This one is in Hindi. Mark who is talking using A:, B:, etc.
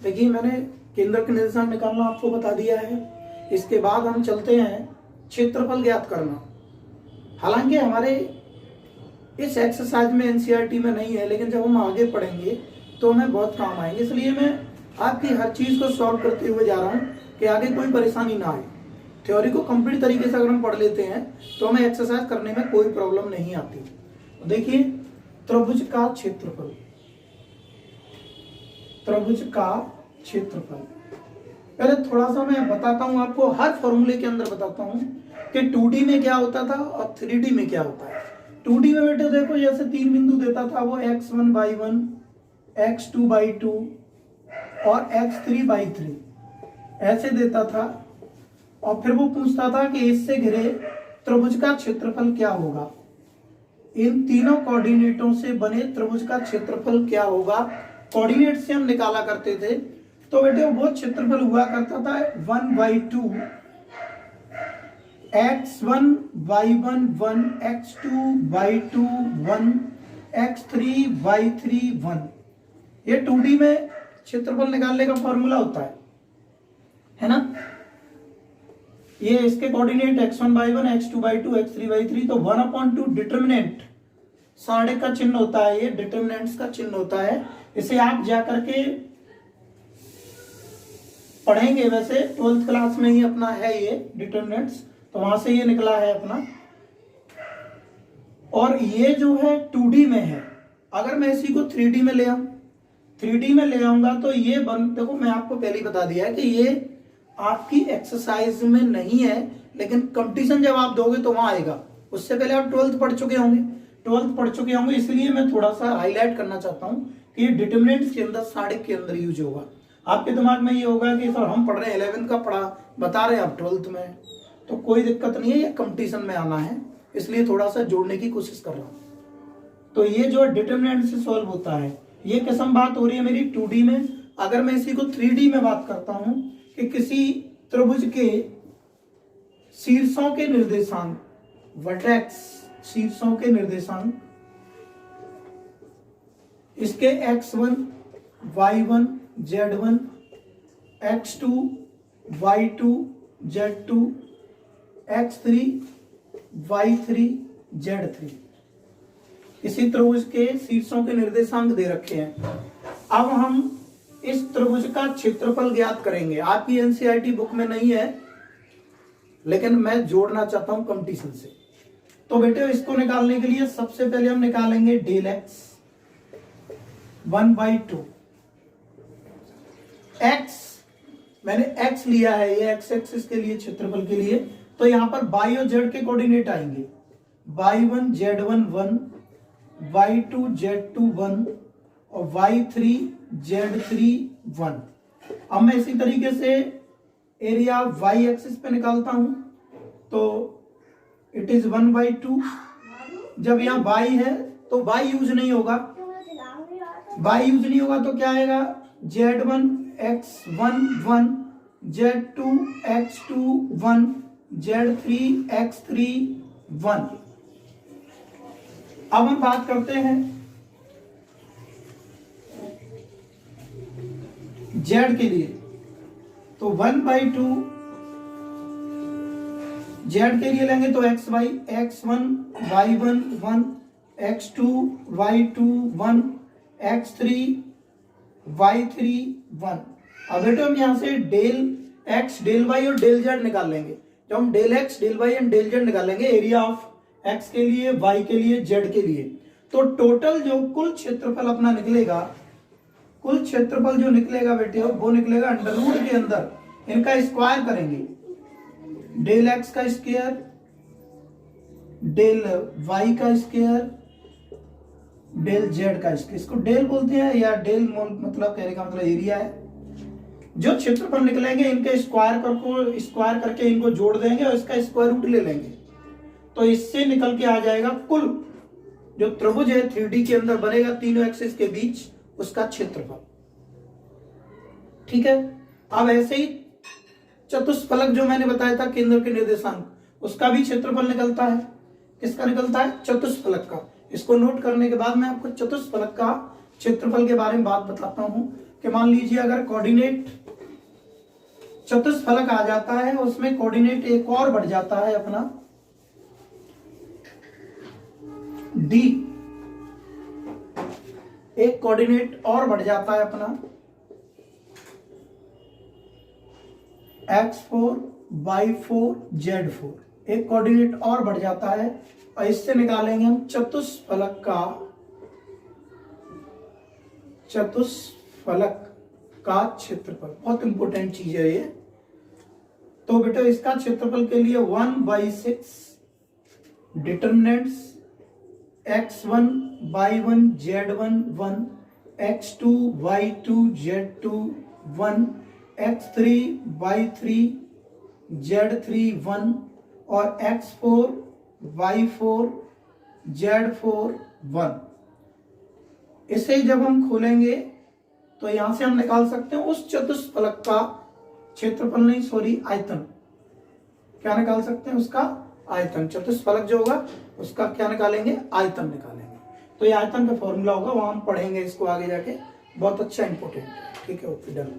A: देखिए मैंने केंद्र के निर्देशांक निकालना आपको बता दिया है। इसके बाद हम चलते हैं क्षेत्रफल ज्ञात करना। हालांकि हमारे इस एक्सरसाइज में एनसीईआरटी में नहीं है, लेकिन जब हम आगे पढ़ेंगे तो हमें बहुत काम आएंगे, इसलिए मैं आपकी हर चीज को सॉल्व करते हुए जा रहा हूँ कि आगे कोई परेशानी ना आए। थ्योरी को कंप्लीट तरीके से अगर हम पढ़ लेते हैं तो हमें एक्सरसाइज करने में कोई प्रॉब्लम नहीं आती। तो देखिए त्रिभुज का क्षेत्रफल, त्रिभुज का क्षेत्रफल पहले थोड़ा सा मैं बताता हूं आपको, हर फॉर्मूले के अंदर बताता हूं कि 2D में क्या होता था और 3D में क्या होता है। 2D में बेटे देखो जैसे 3 बिंदु देता था वो x1/1, x2/2 और x3/3 ऐसे देता था, और फिर वो पूछता था कि इससे घिरे त्रिभुज का क्षेत्रफल क्या होगा। इन तीनों कोऑर्डिनेटों से बने त्रिभुज का क्षेत्रफल क्या होगा, कोऑर्डिनेट से हम निकाला करते थे। तो बेटे वो क्षेत्रफल हुआ करता था 1/2 x1/1 1, x2/2 1, x3/3 1। ये 2D में क्षेत्रफल निकालने का फॉर्मूला होता है ना। ये इसके कोऑर्डिनेट x1/1, x2/2, x3/3, तो 1/2 डिटरमिनेंट साढ़े का चिन्ह होता है, ये डिटरमिनेंट्स का चिन्ह होता है। इसे आप जाकर के पढ़ेंगे, वैसे 12th क्लास में ही अपना है ये डिटरमिनेंट्स, तो वहां से ये निकला है अपना। और ये जो है 2D में है, अगर मैं इसी को 3D में ले आऊं, 3D में ले आऊंगा तो ये देखो मैं आपको पहले ही बता दिया है कि ये आपकी एक्सरसाइज में नहीं है, लेकिन कंपटीशन जब आप दोगे तो वहां आएगा। उससे पहले आप 12th पढ़ चुके होंगे, इसलिए मैं थोड़ा सा हाईलाइट करना चाहता हूं कि ये डिटरमिनेंट्स के अंदर साढ़े के अंदर यूज होगा। आपके दिमाग में ये होगा कि सर हम पढ़ रहे हैं 11th का पढ़ा बता रहे हैं आप 12th में, तो कोई दिक्कत नहीं है, ये कंपटीशन में आना है, इसलिए थोड़ा सा जोड़ने की कोशिश कर रहा हूं। तो ये जो डिटरमिनेंट से सॉल्व होता है, ये किस्म बात हो रही है मेरी 2D में। अगर मैं इसी को 3D में बात करता हूं कि किसी त्रिभुज के शीर्षों के निर्देशांक, वर्टेक्स शीर्षों के निर्देशांक, इसके x1, y1, z1, x2, y2, z2, x3, y3, z3, इसी त्रिभुज के शीर्षों के निर्देशांक दे रखे हैं। अब हम इस त्रिभुज का क्षेत्रफल ज्ञात करेंगे। आपकी एनसीईआरटी बुक में नहीं है, लेकिन मैं जोड़ना चाहता हूं कंपटीशन से। तो बेटे इसको निकालने के लिए सबसे पहले हम निकालेंगे डेल x 1/2 x, मैंने x लिया है, ये x एक्सिस के लिए क्षेत्रफल के लिए, तो यहां पर y और z के कोऑर्डिनेट आएंगे, y1 z1 1, y2 z2 1 और y3 z3 1। अब मैं इसी तरीके से एरिया y एक्सिस पे निकालता हूं, तो इट इज 1/2। जब यहाँ y है तो y यूज नहीं होगा, तो क्या आएगा z1 x1 1, z2 x2 1, z3 x3 1। अब हम बात करते हैं z के लिए, तो 1/2 z के लिए लेंगे तो xy, x1 y1 1, x2 y2 1, x3 y3 1। अब बेटे हम यहां से डेल x, डेल y और डेल z निकाल लेंगे। जब हम del x, del y and del z निकालेंगे एरिया ऑफ x के लिए, y के लिए, z के लिए, तो टोटल जो कुल क्षेत्रफल अपना निकलेगा, कुल क्षेत्रफल जो निकलेगा बेटे वो निकलेगा अंडर रूट के अंदर इनका स्क्वायर करेंगे, डेल x का स्क्वायर, डेल y का स्क्वायर, डेल z का स्क्वायर। इसको डेल बोलते हैं या डेल मतलब कहने का मतलब एरिया है। जो क्षेत्रफल निकलेंगे इनके स्क्वायर करके इनको जोड़ देंगे और इसका स्क्वायर रूट ले लेंगे, तो इससे निकल के आ जाएगा कुल जो त्रिभुज है 3D के अंदर बनेगा तीनों एक्सिस के बीच, उसका क्षेत्रफल। ठीक है। अब ऐसे ही चतुष्फलक जो मैंने बताया था केंद्र के निर्देशांक, उसका भी क्षेत्रफल निकलता है। किसका निकलता है? चतुष्फलक का। इसको नोट करने के बाद मैं आपको चतुष्फलक का क्षेत्रफल के बारे में बात बताता हूं कि मान लीजिए अगर कोऑर्डिनेट चतुष्फलक आ जाता है, उसमें कोऑर्डिनेट एक और बढ़ जाता है अपना डी, एक कोऑर्डिनेट और बढ़ जाता है अपना x4 y4 z4, एक कोऑर्डिनेट और बढ़ जाता है और इससे निकालेंगे हम चतुष्फलक का क्षेत्रफल। बहुत इंपॉर्टेंट चीज है ये। तो बेटा इसका क्षेत्रफल के लिए 1/6 determinants x1 y1 z1 1, x2 y2 z2 1, x3 y3 z3 1 और x4 y4 z4 1। इसे जब हम खोलेंगे तो यहां से हम निकाल सकते हैं उस चतुष्फलक का क्षेत्रफल, नहीं सॉरी आयतन। क्या निकाल सकते हैं? उसका आयतन। चतुष्फलक जो होगा उसका क्या निकालेंगे? आयतन निकालेंगे। तो ये आयतन का फॉर्मूला होगा, वहां हम पढ़ेंगे इसको आगे जाके, बहुत अच्छा इंपॉर्टेंट है। ठीक है, ओके डन।